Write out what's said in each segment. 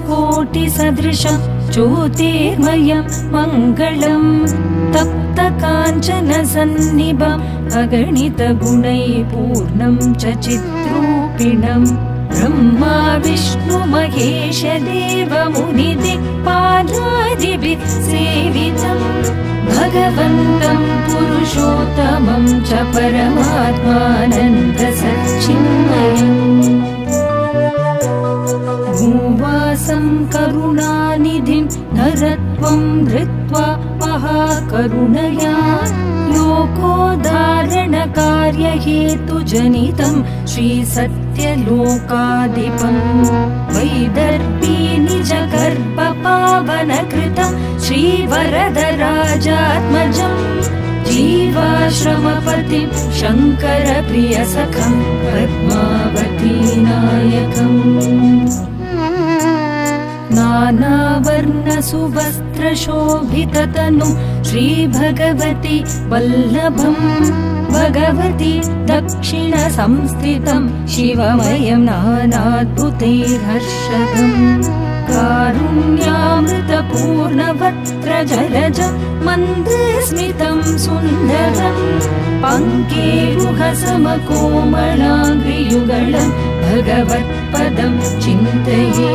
सहस्रकोटिसदृशं ज्योतिर्मयं मङ्गलं तप्तकाञ्चनसन्निभं अगणितगुणैपूर्णं च चिद्रूपिणं ब्रह्मा विष्णु महेश देवमुनिदिक्पालादिभिः सेवितं भगवन्तं पुरुषोत्तमं च परमात्मानन्दसच्चिन्मयम् भूवासं करुणानिधिं नरत्वं धृत्वा महाकरुणया लोकोद्धारणकार्यहेतुजनितं श्रीसत्यलोकाधिपं वैदर्भी निजगर्भपावनकृतं श्रीवरदराजात्मजं जीवाश्रमपतिं शङ्करप्रियसखं पद्मावतीनायकम् नानावर्णसुवस्त्रशोभिततनुं श्रीभगवती वल्लभं भगवती दक्षिणसंस्थितं शिवमयं नानाद्भुतैर्हर्षदम् कारुण्यामृतपूर्णवक्त्रजलजं मन्दस्मितं सुन्दरं पङ्केरुहसमकोमलाङ्घ्रियुगलं भगवत्पदं चिन्तये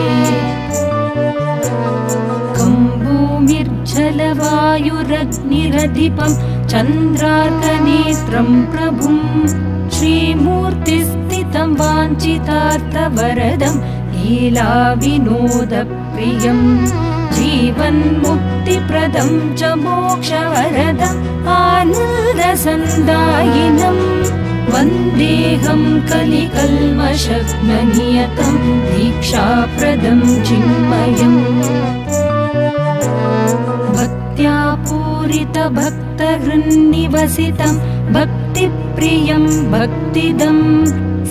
कम्बूमिर्जलवायुरग्निरधिपं चन्द्रार्कनेत्रं प्रभुं श्रीमूर्तिस्थितं वाञ्छितार्थवरदं लीलाविनोदप्रियं जीवन्मुक्तिप्रदं च मोक्षवरदम् आनन्दसन्दायिनं वन्देऽहं कलिकल्मषग्ननियतं दीक्षाप्रदं चिन्मयम् भक्त्या पूरितभक्तहृन्निवसितं भक्तिप्रियं भक्तिदं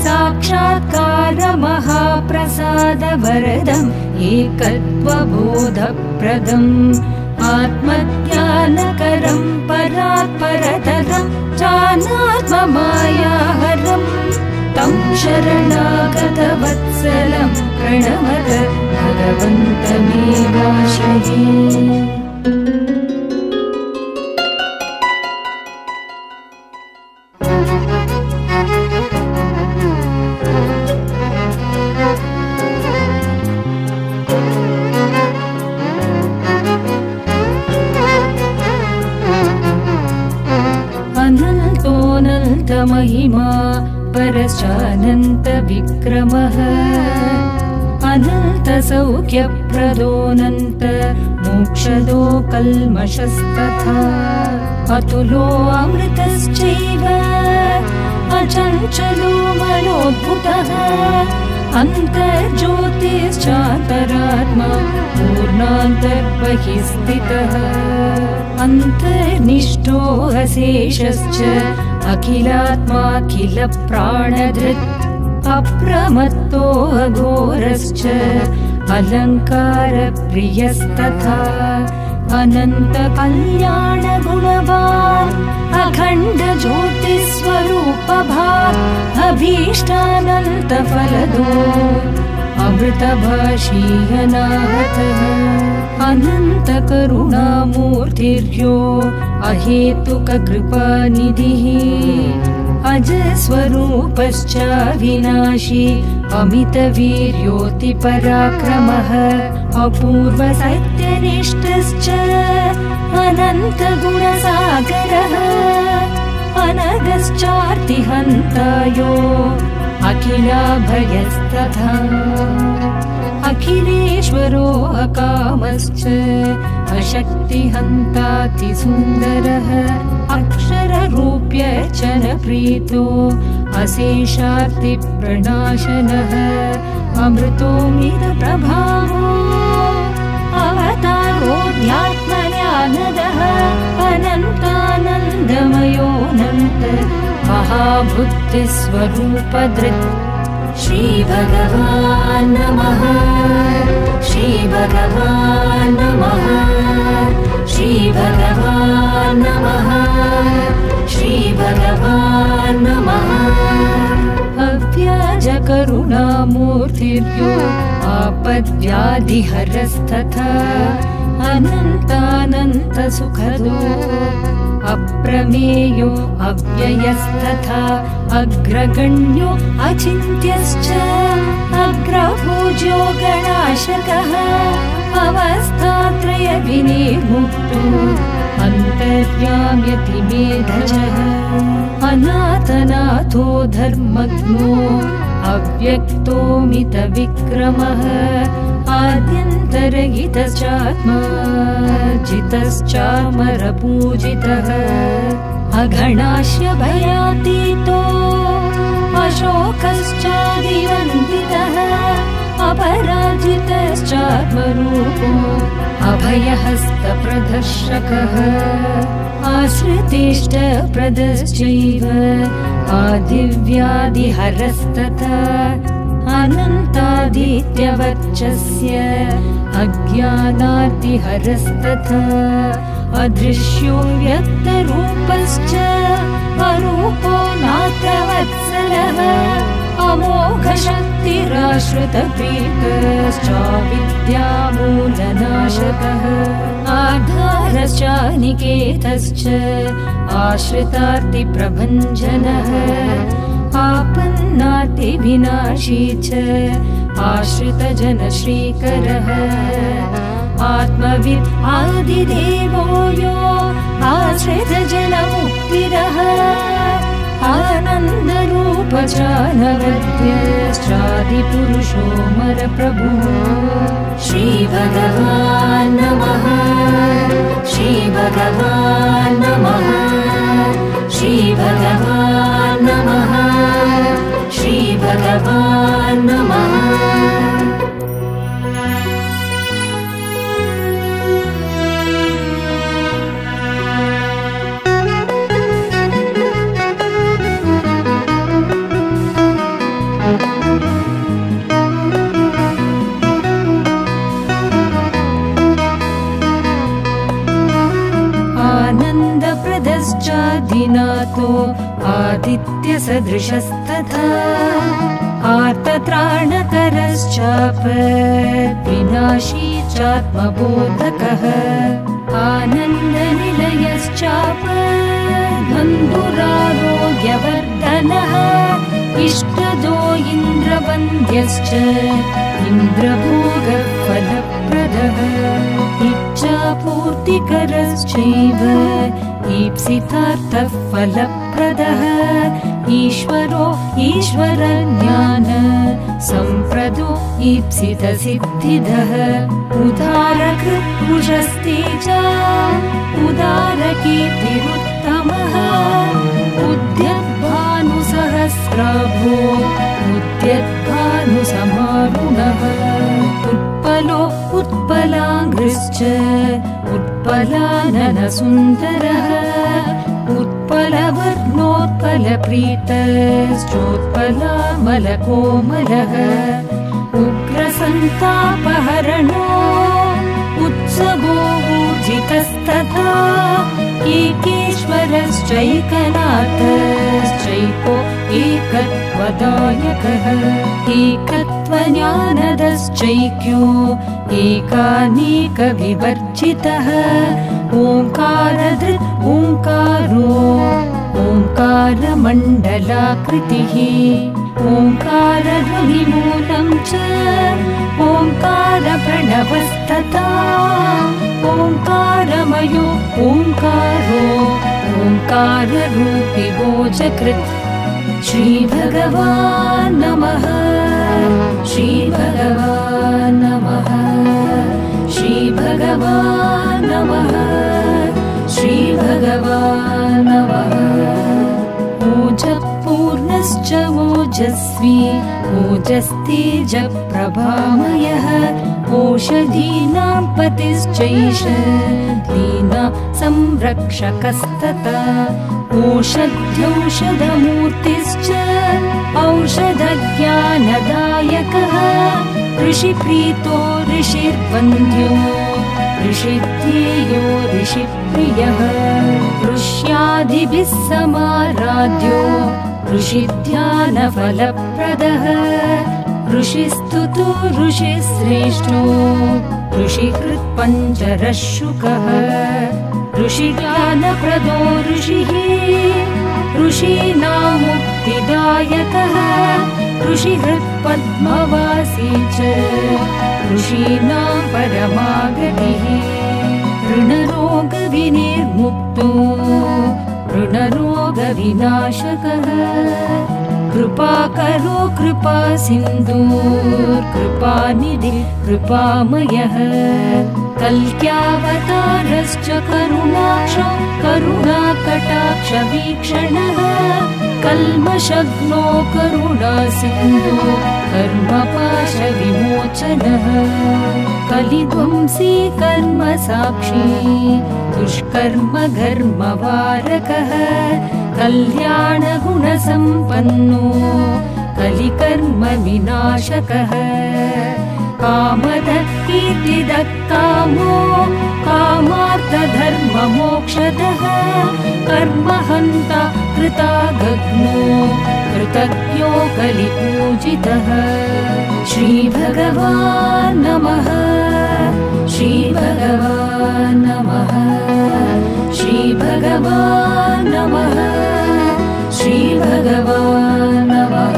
साक्षात्कारमहाप्रसादवरदम् एकत्वबोधप्रदम् आत्मज्ञानकरं परात्परतरं चानात्ममायाहरं तं शरणागतवत्सलं प्रणमत भगवन्तमेवाश्रये महिमा परश्चानन्त विक्रमः अनन्तसौख्यप्रदोऽनन्त मोक्षदो कल्मषस्तथा अतुलो अमृतश्चैव अचञ्चलो मनोद्भुतः अन्तर्ज्योतिश्चान्तरात्मा पूर्णान्तर्बहिः स्थितः अन्तर्निष्ठो अशेषश्च अखिलात्माखिल प्राणधृत् अप्रमत्तो अघोरश्च अलङ्कारप्रियस्तथा अनन्तकल्याणगुणवान् अखण्ड ज्योतिस्वरूपभाक् अभीष्टानन्तफलदो अमृतभाषीयनाहतः अनन्तकरुणामूर्तिर्यो अहेतुककृपानिधिः अजस्वरूपश्चाविनाशी अमितवीर्योऽतिपराक्रमः अपूर्वसत्यनिष्ठश्च अनन्तगुणसागरः अनगश्चार्तिहन्तायो अखिलाभयस्तथा अखिलेश्वरो अकामश्च अशक्तिहन्तातिसुन्दरः अक्षररूप्य च न प्रीतो अशेषार्तिप्रणाशनः अमृतोऽमितप्रभावो अवतारोऽध्यात्मज्ञानदः बुद्धिस्वरूपधृत् श्रीभगवान् नमः श्रीभगवान् नमः श्रीभगवान् नमः श्रीभगवान् नमः अव्याजकरुणामूर्तिर्यो आपद्व्याधिहरस्तथा अनन्तानन्तसुखदो अप्रमेयो अव्ययस्तथा अग्रगण्यो अचिन्त्यश्च अग्रपूज्यो गणाशकः अवस्थात्रयविनिर्मुक्तो अन्तर्याम्यति मेधजः अनाथनाथो धर्मज्ञो अव्यक्तोमितविक्रमः आद्यन्तरहितश्चात्मा जितश्चामरपूजितः अगणास्य भयातीतो अशोकश्चादिवन्दितः अपराजितश्चात्मरूपो अभयहस्तप्रदर्शकः आश्रितेष्टप्रदश्चैव आदिव्याधिहरस्तथा अनन्तादित्यवच्चस्य अज्ञानादिहरस्तथा अदृश्यो व्यक्तरूपश्च अरूपो नात्रवत्सलः अमोघशक्तिराश्रितप्रीतश्चाविद्यामूलनाशकः आधारश्चानिकेतश्च आश्रितार्तिप्रभञ्जनः आपन्नातिविनाशी च आश्रितजनश्रीकरः आत्मविद् आदिदेवो यो आश्रितजनमुक्तिरः आनन्दरूपचानवद्यश्चादिपुरुषोऽमरप्रभुः श्रीभगवान् नमः श्रीभगवान् नमः श्रीभगवान् नमः श्रीभगवान् नमः आनन्दप्रदश्चादिनाथो आदित्यसदृशस्तथा आर्तत्राणकरश्चापद्विनाशी चात्मबोधकः आनन्दनिलयश्चापद्बन्धुरारोग्यवर्धनः इष्टदो इन्द्रवन्द्यश्च इन्द्रभोगफलप्रदः इच्छापूर्तिकरश्चैव ईप्सितार्थः फलप्रदः ईश्वरो ईश्वरज्ञान सम्प्रदो ईप्सितसिद्धिदः उदारकृत्पुषस्तेजा उदारकीर्तिरुत्तमः उद्यद्भानुसहस्राभो उद्यद्भानुसमारुणः उत्पलो उत्पलाङ्घ्रिश्च उत्पलाननसुन्दरः उत्पलवर्णोत्पलप्रीतश्चोत्पलामलकोमलः उग्रसन्तापहरणो उत्सवो ऊर्जितस्तथा एकेश्वरश्चैकनाथश्चैको एकत्वदायकः एकत्वज्ञानदश्चैक्यो एकानेकविवर्जितः ओङ्कारधृत् ओङ्कारो ओङ्कारमण्डलाकृतिः ओङ्कारध्वनिमूलं च ओङ्कारप्रणवस्तथा ओङ्कारमयो ओङ्कारो ओङ्काररूपिवोजकृत् श्रीभगवान् नमः श्रीभगवान् नमः श्रीभगवान् नमः श्रीभगवान् नमः ओजपूर्णश्च ओजस्वी ओजस्तेजप्रभामयः ओषधीनां पतिश्चैष दीनां संरक्षकस्तथा ओषध्यौषधमूर्तिश्च औषधज्ञानदायकः ऋषिप्रीतो ऋषिर्वन्द्यो ऋषिध्येयो ऋषिप्रियः ऋष्यादिभिः समाराध्यो ऋषिध्यानफलप्रदः ऋषिस्तुतो ऋषिश्रेष्ठो ऋषिकृत्पञ्चरः शुकः ऋषिज्ञानप्रदो ऋषिः ऋषीणां मुक्तिदायकः ऋषिहृत्पद्मवासी च ऋषीणां परमागतिः ऋणरोगविनिर्मुक्तो ऋणरोगविनाशकः कृपाकरो कृपासिन्धुर्कृपानिधि कृपामयः कल्क्यावतारश्च करुणाक्षो करुणाकटाक्षवीक्षणः कल्मषग्नो करुणासिन्धो कर्मपाशविमोचनः कलिध्वंसी कर्मसाक्षी दुष्कर्म घर्मवारकः कल्याणगुणसम्पन्नो कलिकर्म विनाशकः कामदः कीर्तिदः कामो कामार्थधर्ममोक्षदः कर्महन्ता कृतागग्नो कृतज्ञो कलिपूजितः श्रीभगवान् नमः श्रीभगवान् नमः श्रीभगवान् नमः श्रीभगवान् नमः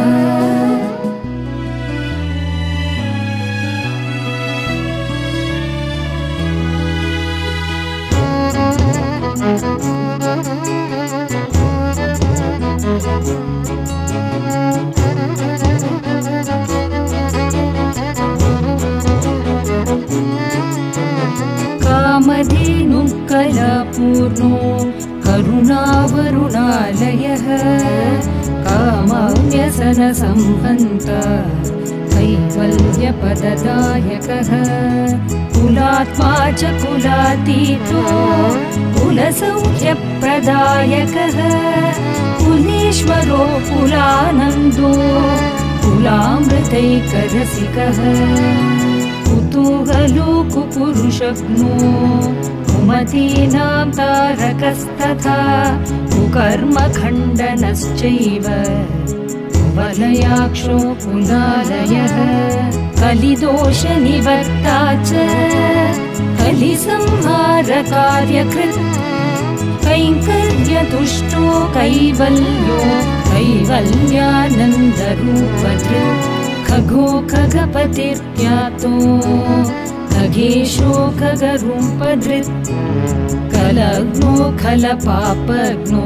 कामधेनुः कलापूर्णो करुणावरुणालयः कामव्यसनसम्हन्ता कैवल्यपददायकः कुलात्मा च कुलातीतो कुलसौख्यप्रदायकः कुलेश्वरो कुलानन्दो कुलामृतैकरसिकः कुतूहलो कुपुरुषज्ञो कुमतीनां तारकस्तथा कुकर्मखण्डनश्चैव कुवलयाक्षो कुलालयः कलिदोषनिवर्ता च कलिसंहारकार्यकृत् कैङ्कर्यतुष्टो कैवल्यो कैवल्यानन्दरूपधृत् खगो खगपतिर्ज्ञातो खगेशो खगरूपधृत् कलग्नो खलपापग्नो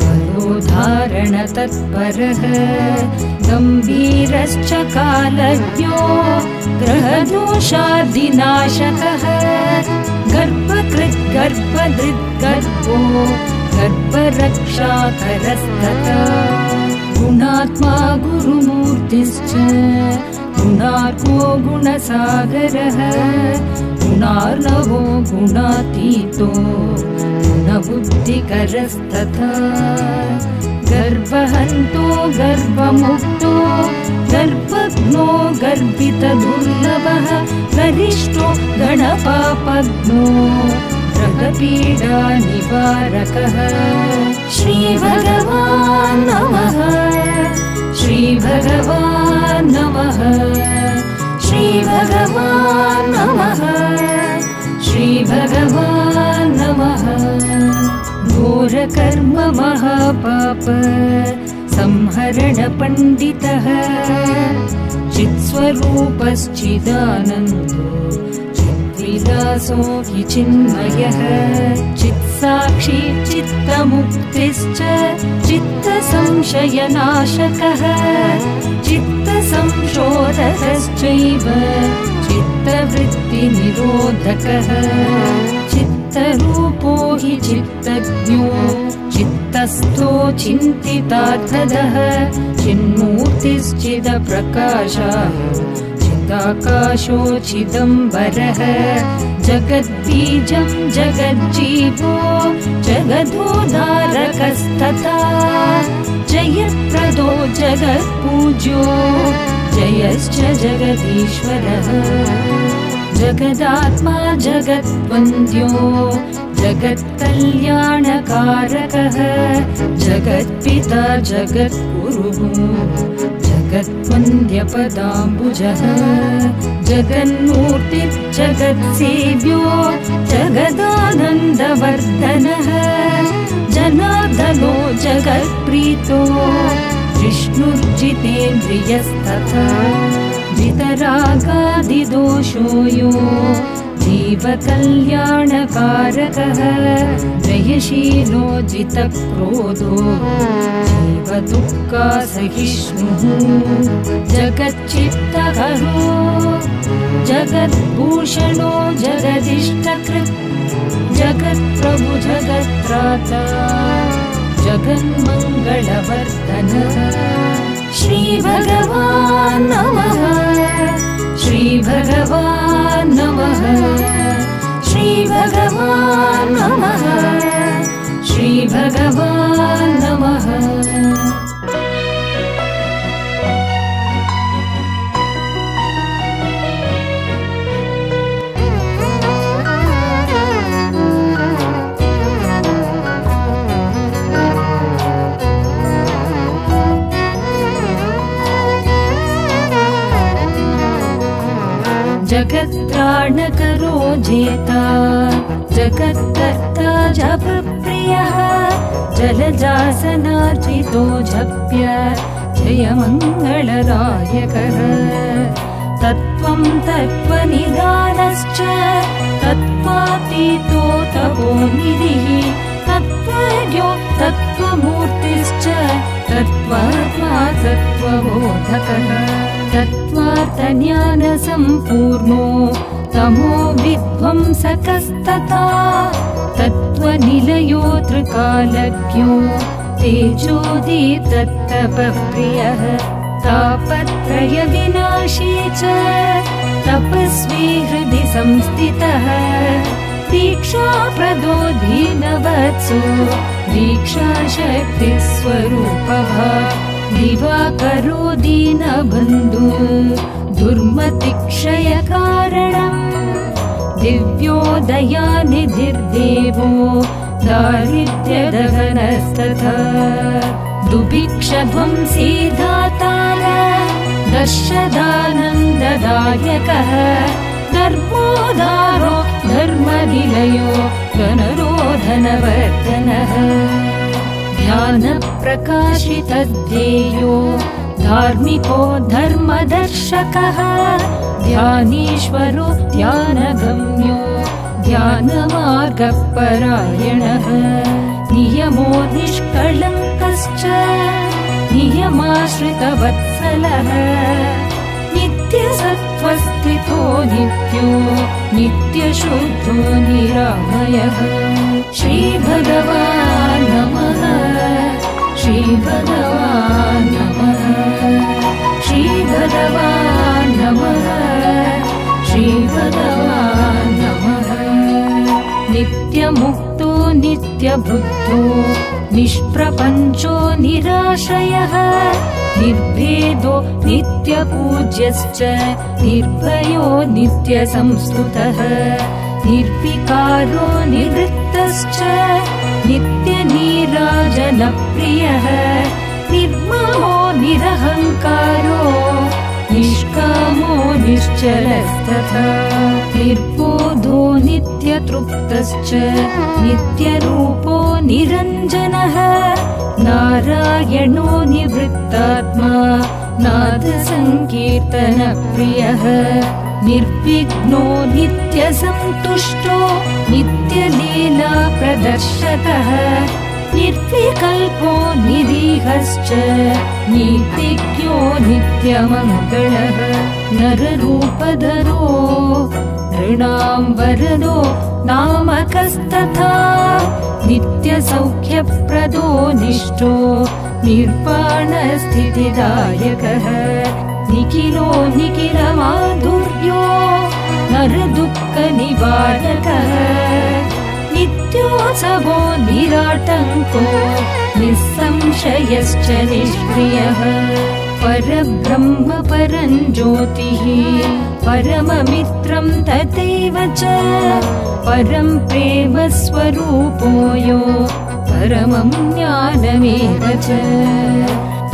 कलोधारणतत्परः गम्भीरश्च कालज्ञो ग्रहदोषादिनाशकः गर्भकृत् गर्भधृत् गर्भो गर्भरक्षाकरस्तथा गुणात्मा गुरुमूर्तिश्च गुणार्को गुणसागरः गुणार्णवो गुणातीतो गुणबुद्धिकरस्तथा गर्भहन्तो गर्भमुक्तो गर्भग्नो गर्भितदुर्लभः गरिष्ठो गणपापग्नो ग्रहपीडानिवारकः श्रीभगवान् नमः श्रीभगवान् नमः श्रीभगवान् नमः श्रीभगवान् नमः घोरकर्म महापाप संहरणपण्डितः चित्स्वरूपश्चिदानन्दो चिद्विलासो हि चिन्मयः चित्साक्षी चित्तमुक्तिश्च चित्तसंशयनाशकः चित्तसंशोधकश्चैव चित्तवृत्तिनिरोधकः चित्तरूपो हि चित्तज्ञो चित्तस्थो चिन्तितार्थदः चिन्मूर्तिश्चिदप्रकाशः चिदाकाशोचिदम्बरः जगद्बीजं जगज्जीवो जगदोद्धारकस्तथा जयप्रदो जगत्पूज्यो जयश्च जगदीश्वरः जगदात्मा जगद्वन्द्यो जगत्कल्याणकारकः जगत्पिता जगद्गुरुः जगद्वन्द्यपदाम्बुजः जगन्मूर्तिर्जगत्सेव्यो जगदानन्दवर्धनः जनार्दनो जगत्प्रीतो विष्णुर्जितेन्द्रियस्तथा जितरागादिदोषो यो जीवकल्याणकारकः जयशीलो जितक्रोधो जीवदुःखासहिष्णुः जगच्चित्तकरो जगद्भूषणो जगदिष्टकृत् जगत्प्रभु जगत्त्राता जगन्मङ्गलवर्धनः श्रीभगवान् नमः श्रीभगवान् नमः श्रीभगवान् नमः श्रीभगवान् नमः जगत्त्राणकरो जेता जगत्कर्ता जपप्रियः जलजासनार्चितो जप्य जयमङ्गलदायकः तत्त्वं तत्त्वनिदानश्च तत्त्वातीतो तपोनिधिः तत्त्वज्ञो तत्त्वमूर्तिश्च तत्त्वात्मा तत्त्वबोधकः तत्त्वार्थज्ञानसम्पूर्णो तमो विध्वंसकस्तथा तत्त्वनिलयो त्रिकालज्ञो तेजोदीप्ततपःप्रियः तापत्रयविनाशी च तपस्वी हृदि संस्थितः दीक्षाप्रदो दीनवत्सो दीक्षाशक्तिस्वरूपः दिवाकरो दीनबन्धु दुर्मतिक्षयकारणम् दिव्योदयानिधिर्देवो दारिद्र्यदहनस्तथा दुभिक्षध्वंसी दातार दर्शदानन्ददायकः धर्मोद्धारो धर्मनिलयो गणरोधनवर्धनः ध्यानप्रकाशितध्येयो धार्मिको धर्मदर्शकः ध्यानीश्वरो ध्यानगम्यो ध्यानमार्गपरायणः नियमो निष्कळङ्कश्च नियमाश्रितवत्सलः नित्यसत्त्वस्थितो नित्यो नित्यशुद्धो निरामयः श्रीभगवान् नमः श्रीभगवान् नमः श्रीभगवान् नमः श्रीभगवान् नमः नित्यमुक्तो नित्यबुद्धो निष्प्रपञ्चो निराश्रयः निर्भेदो नित्यपूज्यश्च निर्भयो नित्यसंस्तुतः निर्विकारो निवृत्तश्च नित्यनीराजनप्रियः निर्ममो निरहङ्कारो निष्कामो निश्चलस्तथा निर्बोधो नित्यतृप्तश्च नित्यरूपो निरञ्जनः नारायणो निवृत्तात्मा नादसङ्कीर्तनप्रियः निर्विघ्नो नित्यसन्तुष्टो नित्यलीला प्रदर्शकः निर्विकल्पो निरीहश्च नीतिज्ञो नित्यमङ्गलः नररूपधरो नृणां वरदो नामकस्तथा नित्यसौख्यप्रदो निष्ठो निर्वाणस्थितिदायकः निखिलो निखिलमाधुर्यो नरदुःखनिवारकः नित्योत्सवो निराटङ्को निस्संशयश्च निष्क्रियः परब्रह्म परं ज्योतिः परममित्रं तथैव च परं प्रेमस्वरूपो यो परमं ज्ञानमेव च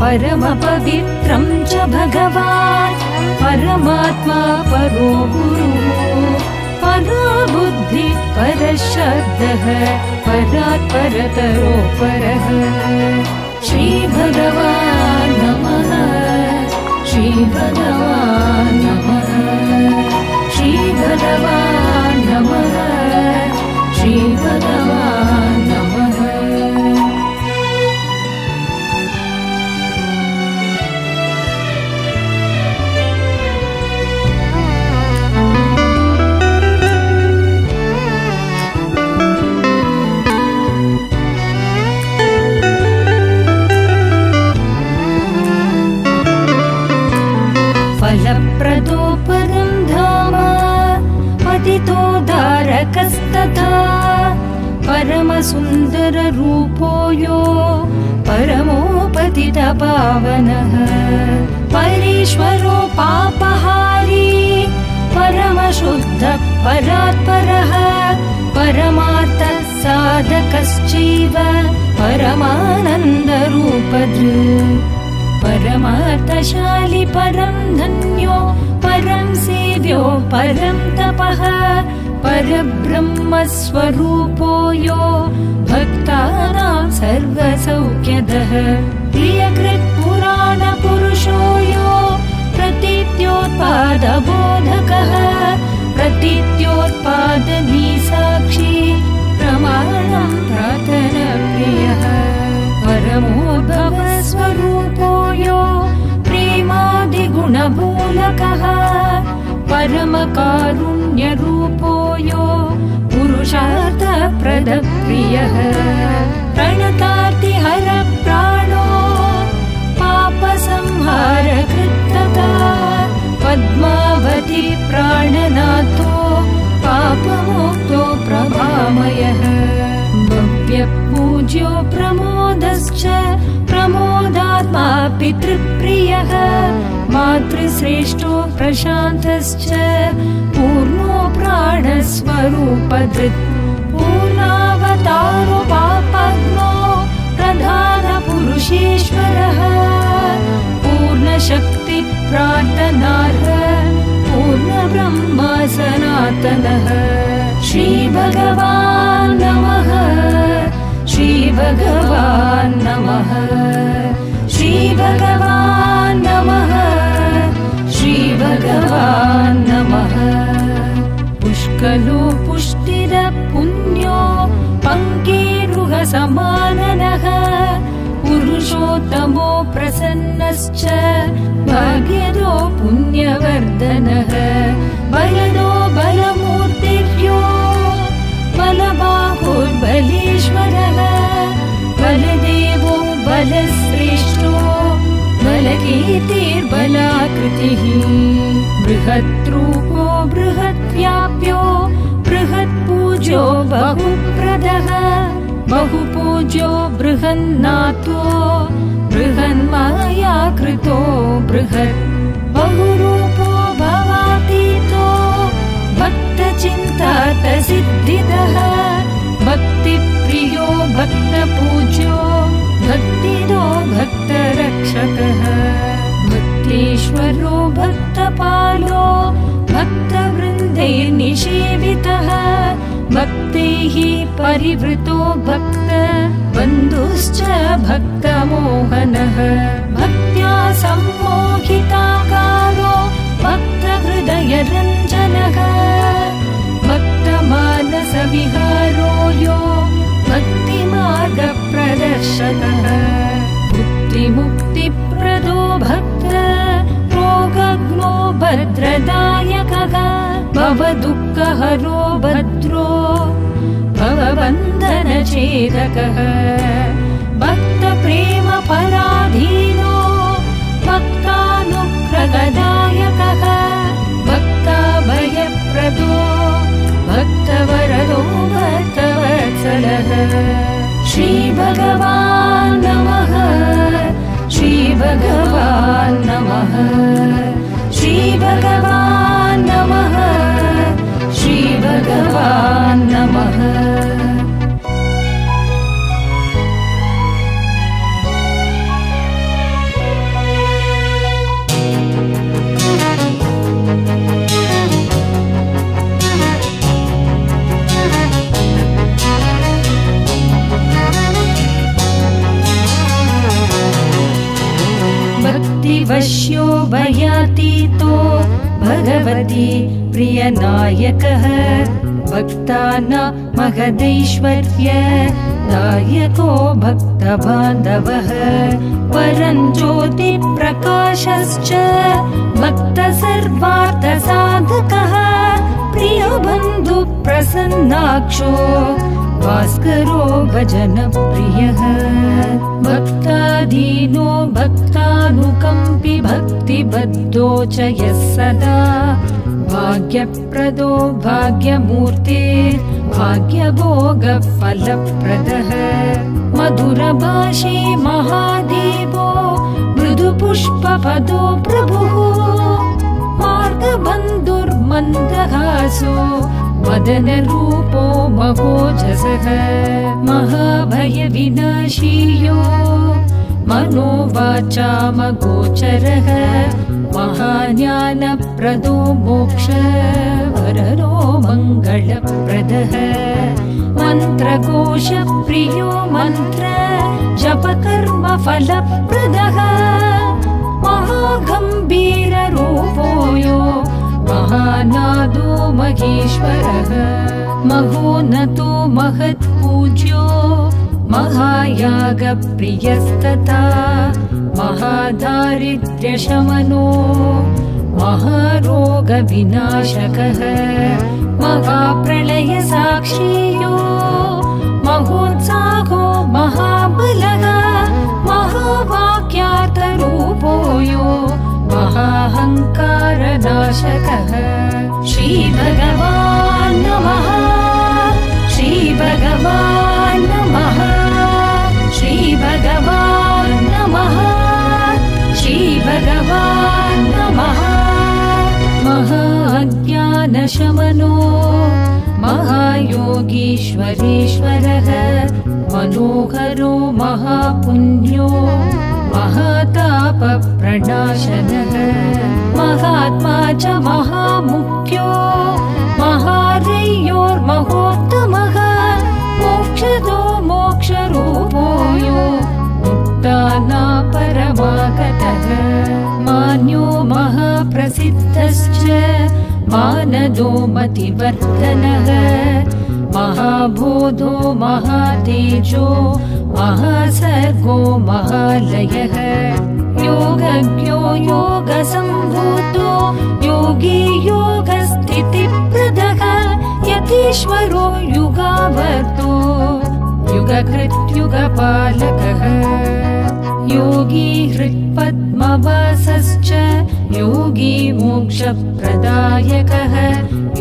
परमपवित्रं च भगवान् परमात्मा परो गुरुः परा बुद्धिः परशब्दः परात् परतरो परः श्रीभगवान् नमः श्रीभगवान् नमः श्रीभगवान् नमः श्रीभगवान् नमः फलप्रदो परं धाम पतितोद्धारकस्तथा परमसुन्दररूपो यो परमो पतितपावनः परेश्वरो पापहारी परमशुद्धः परात्परः परमार्थः साधकश्चैव परमानन्दरूपधृ परमार्थशाली परं धन्यो परं सेव्यो परं तपः परब्रह्मस्वरूपो यो भक्तानां सर्वसौख्यदः प्रियकृत्पुराणपुरुषो यो प्रतीत्योत्पादबोधकः प्रतीत्योत्पादनीसाक्षी प्रमाणं प्रार्थनाप्रियः परमोद्भवस्वरूपो यो प्रेमादिगुणमूलकः परमकारुण्यरूपो यो पुरुषार्थप्रदप्रियः प्रणतार्तिहरप्राणो पापसंहारकृत्तता पद्मावती प्राणनाथो पापमुक्तो प्रभामयः भव्यपूज्यो प्रमोदश्च प्रमोदात्मा पितृप्रियः मातृश्रेष्ठो प्रशान्तश्च पूर्णो प्राणस्वरूपधृत् पूर्णावतारो पापग्नो प्रधानपुरुषेश्वरः पूर्णशक्ति प्रार्थनार्ह पूर्णब्रह्मा सनातनः श्रीभगवान् नमः श्रीभगवान् नमः श्रीभगवान् नमः श्रीभगवान् नमः पुष्कलो पुष्टिरपुण्यो पङ्केरुहसमाननः पुरुषोत्तमो प्रसन्नश्च भाग्यदो पुण्यवर्धनः बलदो बलमूर्तिर्यो बलबाहुर्बलेश्वरः बलदेवो बलश्रेष्ठो बलकीर्तिर्बलाकृतिः बृहद्रूपो बृहद्व्याप्यो बृहत्पूज्यो बहुप्रदः बहुपूज्यो बृहन्नाथो बृहन्मायाकृतो बृहत् बहुरूपो भवातीतो भक्तचिन्तातसिद्धिदः भक्तिप्रियो भक्तपूज्यो भक्तिदो भक्तरक्षकः भक्तेश्वरो भक्तपालो भक्तवृन्दैर्निषेवितः भक्तैः परिवृतो भक्त बन्धुश्च भक्तमोहनः भक्त्या सम्मोहिताकारो भक्तहृदयरञ्जनः भक्तमानसविहारो यो भक्तिमार्गप्रदर्शकः मुक्तिमुक्तिप्रदो भक्त रोगग्नो भद्रदायकः भवदुःखहरो भद्रो भवबन्धनच्छेदकः भक्तप्रेमपराधीनो भक्तानुग्रह भक्तिप्रदायकः भक्ताभयप्रदो भक्तवरदो भक्तवत्सलः श्रीभगवान् नमः श्रीभगवान् नमः श्रीभगवान् नमः श्रीभगवान् नमः भक्तिवश्यो भयातीतो भगवती प्रियनायकः भक्तानां महदैश्वर्य दायको भक्तबान्धवः परं ज्योतिप्रकाशश्च भक्तसर्वार्थसाधकः प्रियबन्धुप्रसन्नाक्षो भास्करो भजनप्रियः भक्ताधीनो भक्तानुकम्पि भक्तिबद्धो च यः सदा भाग्यप्रदो भाग्यमूर्ते भाग्यभोगफलप्रदः मधुरभाषी महादेवो मृदुपुष्पपदो प्रभुः मार्गबन्धुर्मन्दहासो वदनरूपो महोजसः महाभयविनाशीयो मनोवाचामगोचरः महाज्ञानप्रदो मोक्षवरदो मङ्गलप्रदः मन्त्रघोषप्रियो मन्त्र जपकर्मफलप्रदः महागम्भीररूपो यो महानादो महेश्वरः महोन्नतो महत्पूज्यो महायागप्रियस्तथा महादारिद्र्यशमनो महारोगविनाशकः महाप्रलयसाक्षियो महोत्साहो महाबलः महावाक्यार्थरूपो यो महाहङ्कारनाशकः श्रीभगवान् नमः श्रीभगवान् नमः श्रीभगवान् नमः श्रीभगवान् नमः महाज्ञानशमनो महायोगीश्वरेश्वरः मनोहरो महापुण्यो महातापप्रणाशनः महात्मा च महामुख्यो महारयोर्महोत्तमः मोक्षदो मोक्षरूपो यो मुक्तानां परमागतः मान्यो महाप्रसिद्धश्च मानदो मतिवर्धनः महाबोधो महातेजो महासर्गो महालयः योगज्ञो योगसम्भूतो योगी योगस्थितिप्रदः यतीश्वरो युगावर्तो युगकृत्युगपालकः योगी हृत्पद्मवासश्च योगी मोक्षप्रदायकः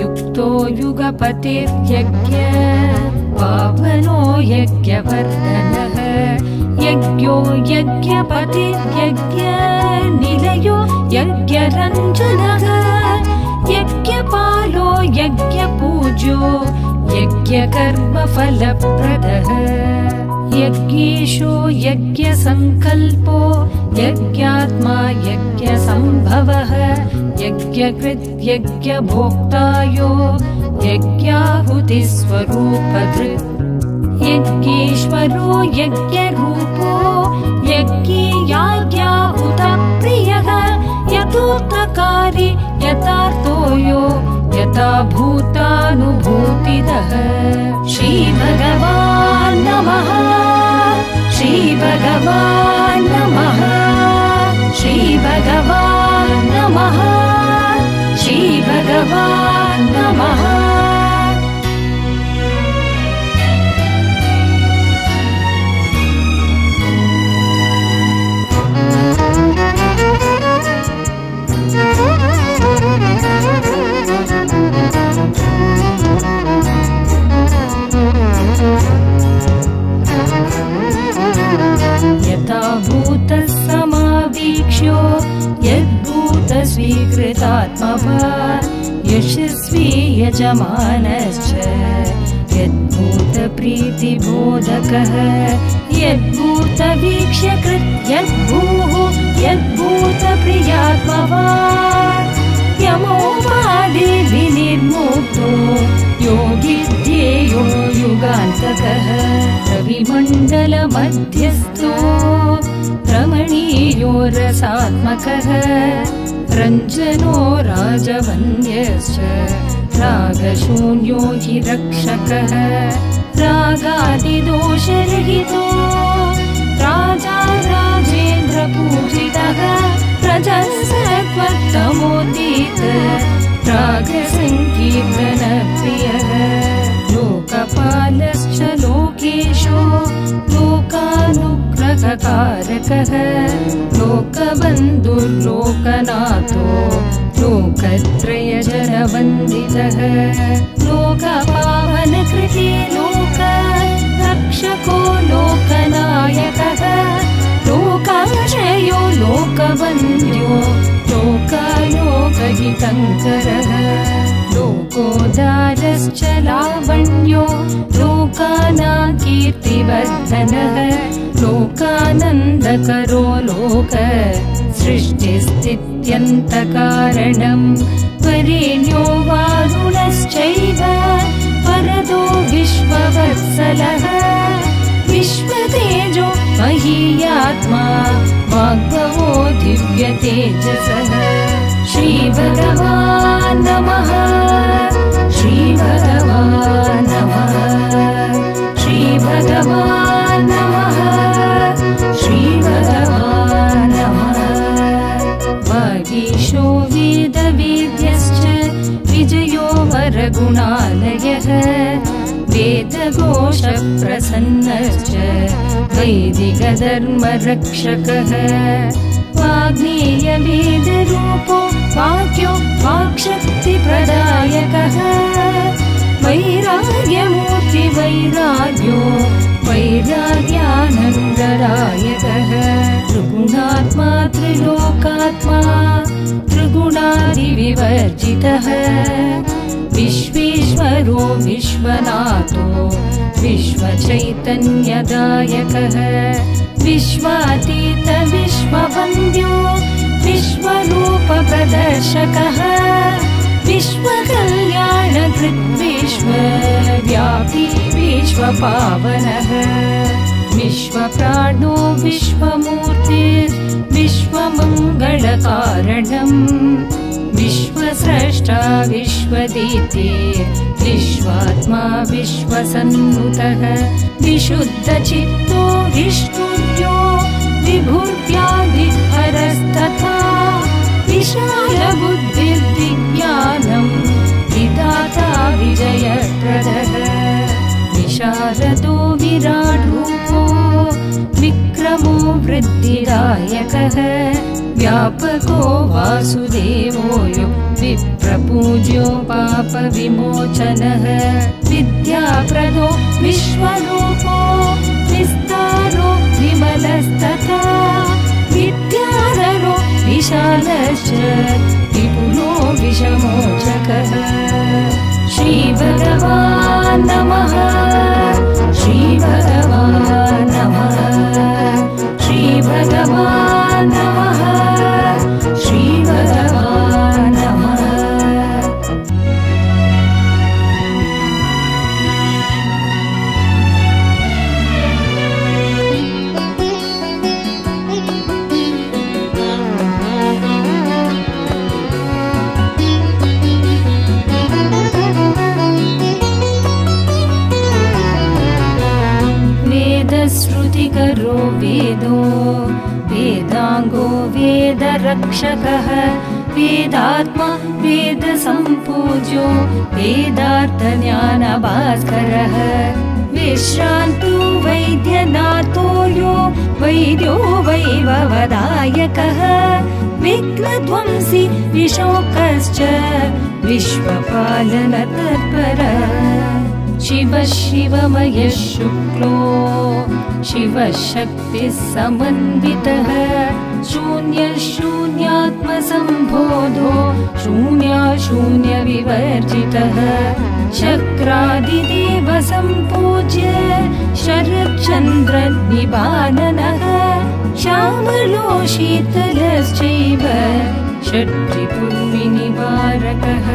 युक्तो युगपतिर्यज्ञ पावनो यज्ञवर्धनः यज्ञो यज्ञपतिर्यज्ञ निलयो यज्ञरञ्जनः यज्ञपालो यज्ञपूज्यो यज्ञकर्मफलप्रदः यज्ञेशो यज्ञसङ्कल्पो यज्ञात्मा यज्ञसम्भवः यज्ञकृत् यज्ञभोक्तायो यज्ञाहुतिस्वरूपधृत् यज्ञेश्वरो यज्ञरूपो यज्ञयाज्ञाहुतप्रियः यथोक्तकारी यथार्थो यो यथा भूतानुभूतिदः श्रीभगवान् नमः श्रीभगवान् नमः श्रीभगवान् नमः श्रीभगवान् नमः मनश्च यद्भूतप्रीतिबोधकः यद्भूतवीक्ष्यकृत् यद्भूः यद्भूतप्रियात्मवान् यमोपाधिर्विनिर्मुक्तो योगिध्येयो युगान्तकः रविमण्डलमध्यस्थो रमणीयो रसात्मकः रञ्जनो राजवन्द्यश्च रागशून्यो हि रक्षकः रागादिदोषरहितो राजा राजेन्द्रपूजितः प्रजसत्वत्तमोदित रागसङ्कीर्तनप्रियः लोकपालश्च लोकेशो लोकानुग्रहकारकः लोकबन्धुर्लोकनाथो लोकत्रयजनवन्दितः लोकपावनकृते लोक रक्षको लोकनायकः लोकाश्रयो लोकवन्द्यो लोकालोकहितङ्करः लोकोदारश्च लावण्यो लोकानां कीर्तिवर्धनः लोकानन्दकरो लोक सृष्टिस्थित्यन्तकारणं वरेण्यो वारुणश्चैव वरदो विश्ववत्सलः विश्वतेजो महीयात्मा वाग्भवो दिव्यतेजसः श्रीभगवान् नमः श्रीभगवान् नमः श्रीभगवान् नमः श्रीभगवान् नमः वागीशो वेदवेद्यश्च विजयो वरगुणालयः वेदघोषप्रसन्नश्च वैदिकधर्मरक्षकः वाग्नेयवेदरूपो वाक्यो वाक्शक्तिप्रदायकः वैराग्यमूर्तिवैराग्यो वैराग्यानन्ददायकः त्रिगुणात्मा त्रिलोकात्मा त्रिगुणादिविवर्जितः विश्वेश्वरो विश्वनाथो विश्वचैतन्यदायकः विश्वातीत विश्ववन्द्यो विश्वरूपप्रदर्शकः विश्वकल्याणकृत् विश्वव्यापी विश्वपावनः विश्वप्राणो विश्वमूर्तिर्विश्वमङ्गलकारणम् विश्वस्रष्टा विश्वदीते विश्वात्मा विश्वसन्नुतः विशुद्धचित्तो विष्णुर्यो विभुर्व्याधिहरस्तथा विशालबुद्धिर्विज्ञानं विधाता विजयप्रदः विशारदो विराट्रूपो विक्रमो वृद्धिदायकः व्यापको वासुदेवोऽयो विप्रपूज्यो पापविमोचनः विद्याप्रदो विश्वरूपो विस्तारो विमलस्तथा विद्याधरो विशालश्च विपुलो विषमोचकः श्रीभगवान् नमः श्रीभगवान् नमः श्रीभगवान् नमः श्रीभगवान् नमः वेदश्रुतिकरो वेदो वेदांगो वेदरक्षकः वेदात्मा वेदसम्पूज्यो वेदार्थज्ञानभास्करः विश्रान्तु वैद्यनाथो यो वैद्यो वैभवदायकः विघ्नध्वंसी विशोकश्च विश्वपालनतत्परः शिवः शिवमयः शुक्लो शिवशक्तिः समन्वितः शून्यशून्यात्मसम्बोधो शून्यविवर्जितः शक्रादिदेव सम्पूज्य शरच्चन्द्रनिबाननः श्यामलो शीतलश्चैव षट्रिपुर्विनिवारकः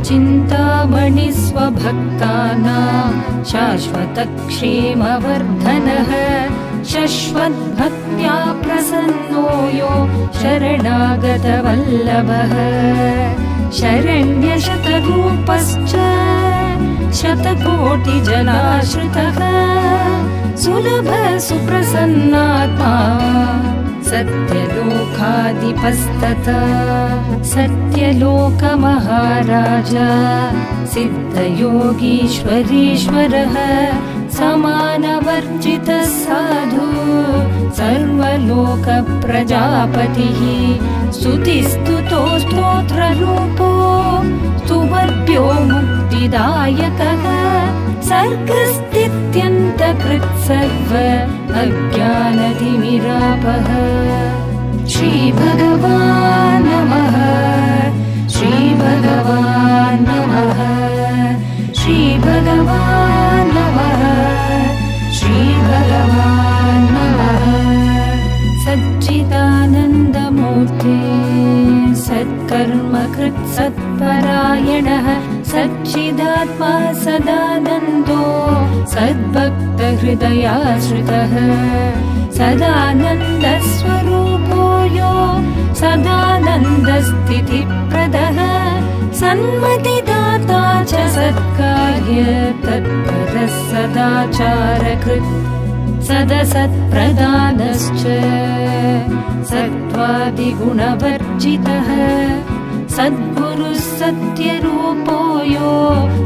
चिन्तामणिस्वभक्तानां शाश्वतक्षेमवर्धनः शश्वद्भक्त्या प्रसन्नो यो शरणागतवल्लभः शरण्यशतरूपश्च शतकोटिजनाश्रितः सुलभ सुप्रसन्नात्मा सत्यलोकाधिपस्तथा सत्यलोकमहाराजा सिद्धयोगीश्वरेश्वरः समानवर्जितः साधु सर्वलोकप्रजापतिः स्तुतिस्तुतो स्तोत्ररूपो स्तुवर्भ्यो मुक्तिदायकः सर्गस्थित्यन्तकृत् सर्व अज्ञानतिमिरापः श्रीभगवान् नमः श्रीभगवान् नमः श्रीभगवान् नमः श्रीभगवान् नमः सच्चिदानन्दमूर्ते सत्कर्मकृत् सत्परायणः सच्चिदात्मा सदानन्दो सद्भक्तहृदयाश्रितः सदानन्दस्वरूपो यो सदानन्दस्थितिप्रदः सन्मतिदाता च सत्कार्य तत्परः सदाचारकृत् सदसत्प्रदानश्च सत्त्वादिगुणवर्जितः सद्गुरुः सत्यरूपो यो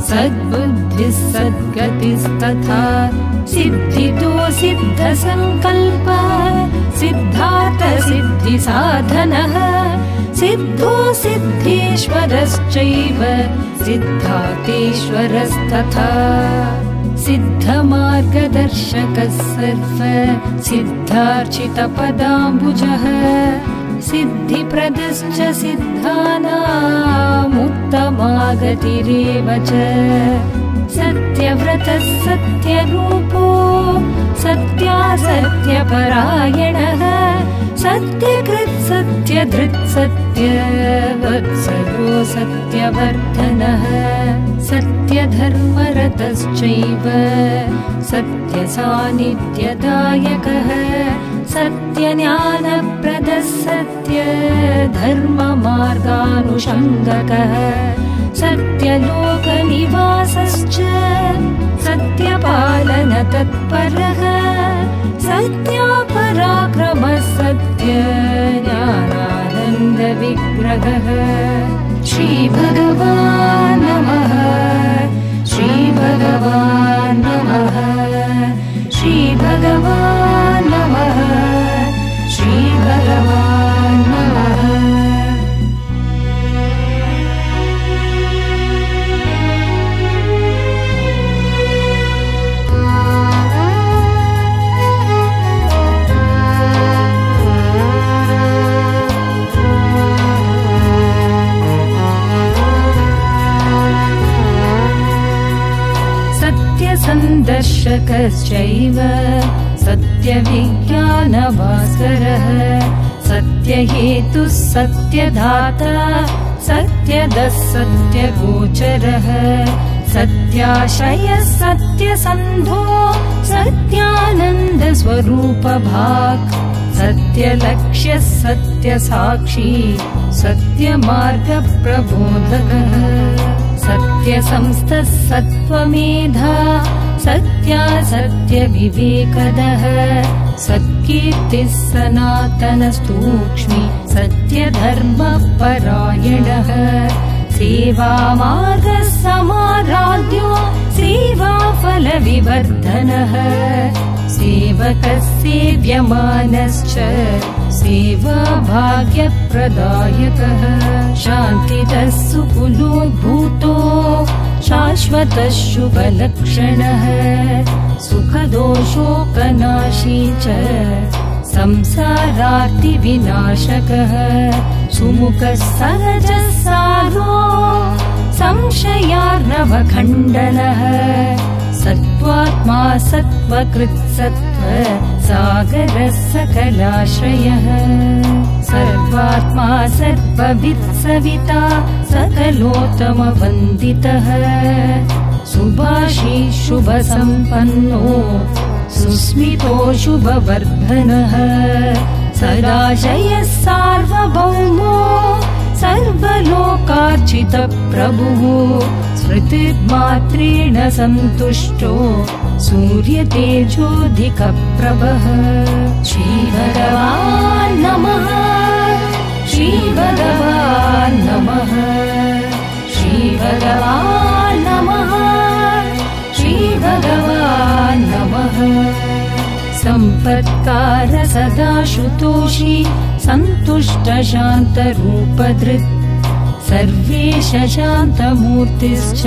सद्बुद्धिः सद्गतिस्तथा सिद्धितो सिद्धसङ्कल्पः सिद्धार्थसिद्धिसाधनः सिद्धो सिद्धेश्वरश्चैव सिद्धार्थेश्वरस्तथा सिद्धमार्गदर्शकः सर्व सिद्धार्चितपदाम्बुजः सिद्धिप्रदश्च सिद्धानामुत्तमागतिरेव च सत्यव्रतः सत्यरूपो सत्यासत्यपरायणः सत्यकृत् सत्यधृत् सत्यवत्सलो सत्यवर्धनः सत्यधर्मरतश्चैव सत्यसान्निध्यदायकः सत्यज्ञानप्रदः सत्यधर्ममार्गानुषङ्गकः सत्यलोकनिवासश्च सत्यपालनतत्परः सत्यापराक्रमः सत्यज्ञानानन्दविग्रहः श्रीभगवान् नमः श्रीभगवान् नमः श्रीभगवान् नमः श्रीभगवान् नमः सत्यसन्दर्शकश्चैव सत्यविज्ञानभास्करः सत्यहेतुः सत्यदाता सत्यदः सत्यगोचरः सत्याश्रयः सत्यसन्धो सत्यानन्दस्वरूपभाक् सत्यलक्ष्यः सत्यसाक्षी सत्यमार्गप्रबोधकः सत्यसंस्थः सत्त्वमेधा सत्यासत्यविवेकदः सत्कीर्तिः सनातनस्तूक्ष्मि सत्यधर्मपरायणः सेवामार्गः समाराध्यो सेवाफलविवर्धनः सेवकः सेव्यमानश्च सेवाभाग्यप्रदायकः शान्तिदः सुकुलो भूतो शाश्वतः शुभलक्षणः सुखदोषोकनाशी च संसारार्तिविनाशकः सुमुखः सहजः सारो संशयार्णवखण्डनः सत्त्वात्मा सत्त्वकृत् सत्त्व सागरः सकलाश्रयः सर्वात्मा सर्ववित् सविता सकलोत्तमवन्दितः सुभाषी शुभसम्पन्नो सुस्मितो शुभवर्धनः सदाशयः सार्वभौमो सर्वलोकार्चितप्रभुः स्मृतिर्मात्रेण सन्तुष्टो सूर्यतेजोऽधिकप्रभः श्रीभगवान् नमः श्रीभगवान् नमः श्रीभगवान् नमः श्रीभगवान् नमः सम्पत्कार सदा शुतोषी सन्तुष्ट शान्तरूपधृत् सर्वेश शान्तमूर्तिश्च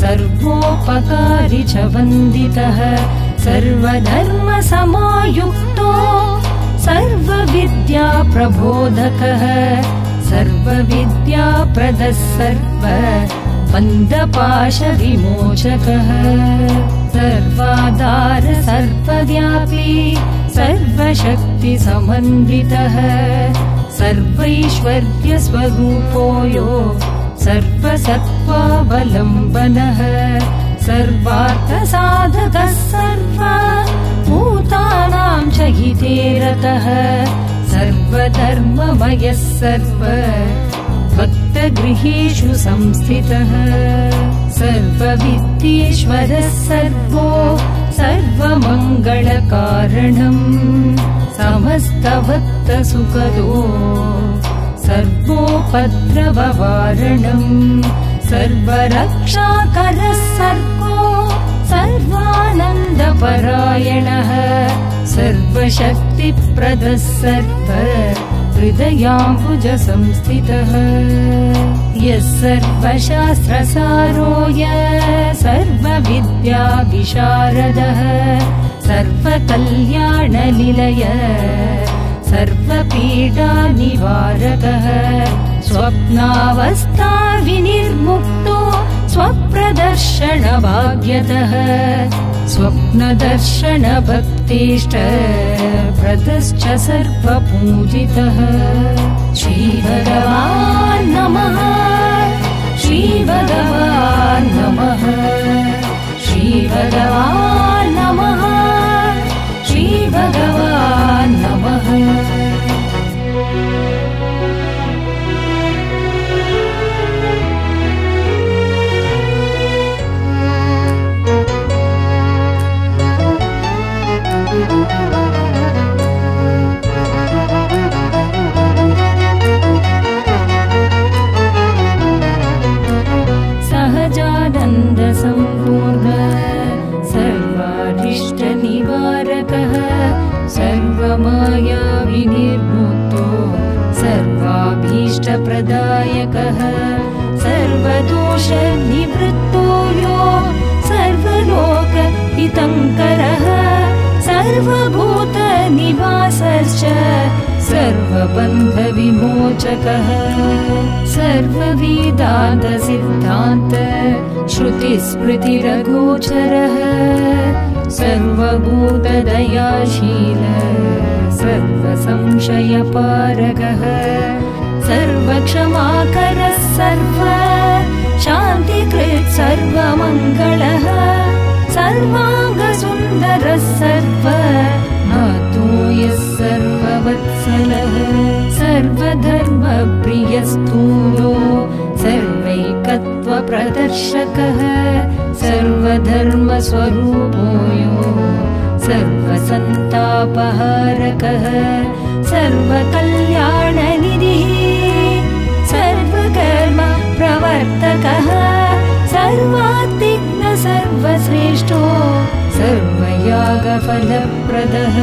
सर्वोपकारी च वन्दितः सर्वधर्मसमायुक्तो सर्वविद्याप्रबोधकः सर्वविद्याप्रदः सर्व बन्धपाशविमोचकः सर्वाधार सर्वव्यापी सर्वशक्तिसमन्वितः सर्वैश्वर्यस्वरूपो यो सर्वसत्त्वावलम्बनः सर्वार्थसाधकः सर्वभूतानां च हिते रतः सर्वधर्ममयः सर्व भक्तगृहेषु संस्थितः सर्वविद्येश्वरः सर्वो सर्वमङ्गलकारणम् समस्तभक्तसुखदो सर्वोपद्रववारणम् सर्वरक्षाकरः सर्वो सर्वानन्दपरायणः सर्वशक्तिप्रदः सर्व हृदयाम्बुज संस्थितः यः सर्वशास्त्रसारो यः सर्वविद्याविशारदः सर्वकल्याणनिलय सर्वपीडानिवारकः स्वप्नावस्था विनिर्मुक्तो स्वप्रदर्शनभाग्यतः स्वप्नदर्शनभक्तिष्ठ प्रदश्च सर्वपूजितः श्रीभगवान् नमः श्रीभगवान् नमः श्रीभगवान् नमः श्रीभगवान् नमः सहजानन्द सम्पूर्ण सर्वारिष्टनिवारकः सर्वमाया विनिर्मुक्तो सर्वाभीष्टप्रदायकः सर्वदोषनिवृत्तो यो सर्वलोकहितङ्करः सर्वभूतनिवासश्च सर्वबन्धविमोचकः सर्ववेदान्तसिद्धान्त श्रुतिस्मृतिरगोचरः सर्वभूतदयाशील सर्वसंशयपारगः सर्वक्षमाकरः सर्व शान्तिकृत् सर्वमङ्गलः सर्वाङ्गसुन्दरः सर्व नातो यः सर्ववत्सलः सर्वधर्मप्रियस्थूलो सर्वैकत्वप्रदर्शकः सर्वधर्मस्वरूपो यो सर्वसन्तापहारकः सर्वकल्याणनिधिः सर्वकर्म प्रवर्तकः सर्वात्तिज्ञ सर्वश्रेष्ठो सर्वयागफलप्रदः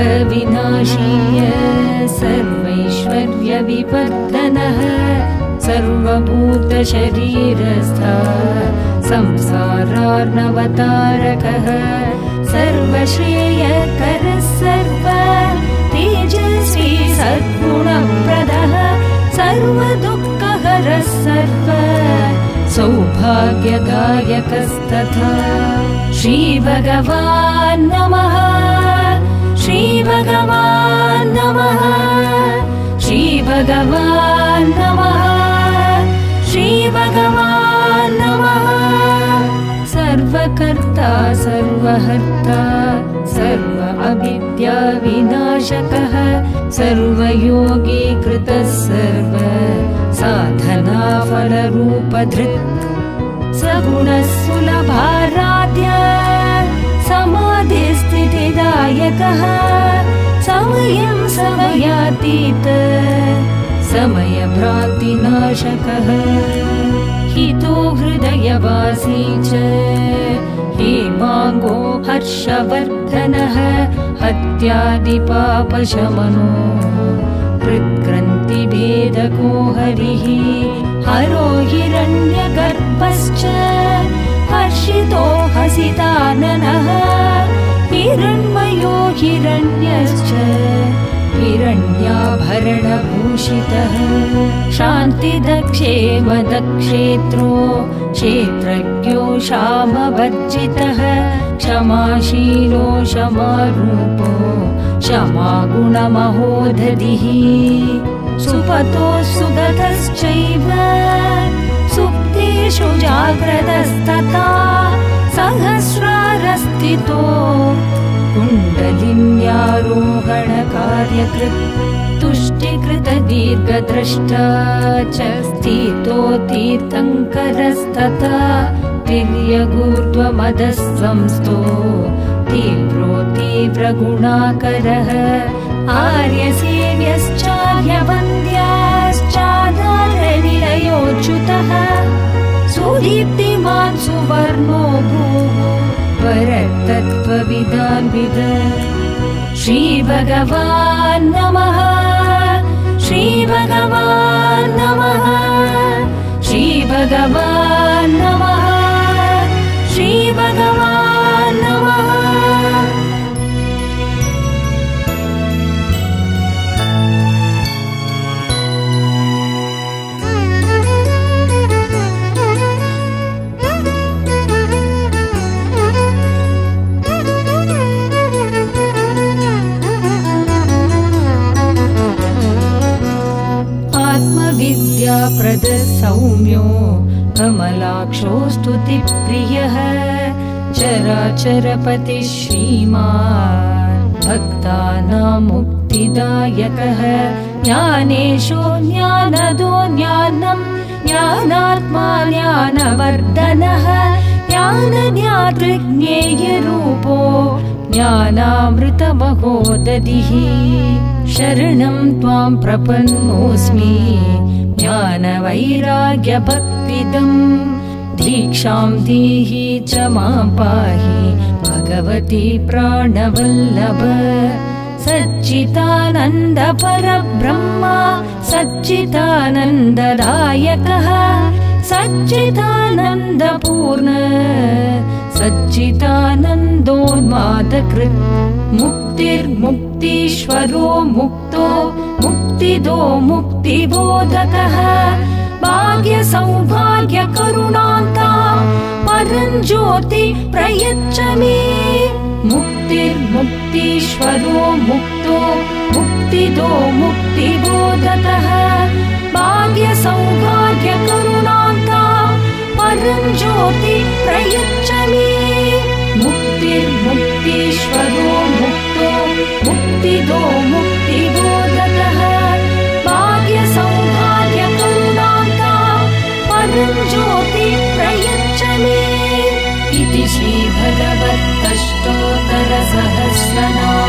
सर्वपापविनाशीय सर्वैश्वर्यविवर्धनः सर्वभूतशरीरस्था संसारार्णवतारकः सर्वश्रेयकरः सर्व तेजस्वी सद्गुणप्रदः सर्वदुःखहरः सर्व सौभाग्यदायकस्तथा श्रीभगवान् नमः श्रीभगवान् नमः श्रीभगवान् नमः श्रीभगवान् नमः सर्वकर्ता सर्वहर्ता सर्व अविद्या विनाशकः सर्वयोगी कृतः सर्व साधना फलरूपधृत् सगुणः सुलभाराध्य समाधिस्थितिदायकः समयं समयातीत समयभ्रान्तिनाशकः हितो हृदयवासी च हेमाङ्गो हर्षवर्धनः हत्यादिपापशमनो हृद्ग्रन्थिभेदको हरिः हरो हिरण्यगर्भश्च हर्षितो हसिताननः हिरण्मयो हिरण्यश्च हिरण्याभरणभूषितः शान्तिदक्षेमदक्षेत्रो क्षेत्रज्ञो क्षामवर्जितः क्षमाशीलो क्षमारूपो क्षमागुणमहोदधिः सुपतो सुगतश्चैव सुप्तेषु जाग्रतस्तथा सहस्रारस्थितो कुण्डलिन्यारोहणकार्यकृत् तुष्टिकृतदीर्घद्रष्टा च स्थितो तीर्थङ्करस्तथा तिर्यगूर्ध्वमदस्संस्थो तीव्रो तीव्रगुणाकरः आर्यसेव्यश्चार्यवन्द्याश्चादारनिलयोच्युतः सुदीप्तिमान् सुवर्णो भूः परतत्त्वविदान्विद श्रीभगवान् नमः श्रीभगवान् नमः श्रीभगवान् नमः श्रीभगवान् नमः प्रदः सौम्यो कमलाक्षो स्तुतिप्रियः चराचरपतिः श्रीमान् भक्तानां मुक्तिदायकः ज्ञानेशो ज्ञानदो ज्ञानं ज्ञानात्मा ज्ञानवर्धनः ज्ञानज्ञातृज्ञेयरूपो ज्ञानामृतमहोदधिः शरणं त्वां प्रपन्नोऽस्मि ज्ञानवैराग्यभक्तिदम् दीक्षां देहि च मां पाहि भगवती प्राणवल्लभ सच्चिदानन्द परब्रह्म सच्चिदानन्ददायकः सच्चिदानन्दपूर्ण सच्चिदानन्दोन्मादकृत् मुक्तिर्मुक्तीश्वरो मुक्तो मुक्तिदो मुक्तिबोधकः भाग्यसौभाग्यकरुणान्ता परञ्ज्योति प्रयच्छ मे मुक्तिर्मुक्तीश्वरो मुक्तो मुक्तिदो मुक्तिबोधकः भाग्यसौभाग्यकरुणान्ता परञ्ज्योति प्रयच्छ मे मुक्तिर्मुक्तीश्वरो मुक्तो मुक्तिदो मुक्तिबोधकः भाग्यसौभाग्यकरुणान्ता परञ्ज्योति प्रयच्छ मे इति श्रीभगवत्तष्टोत्तरसहस्रनाम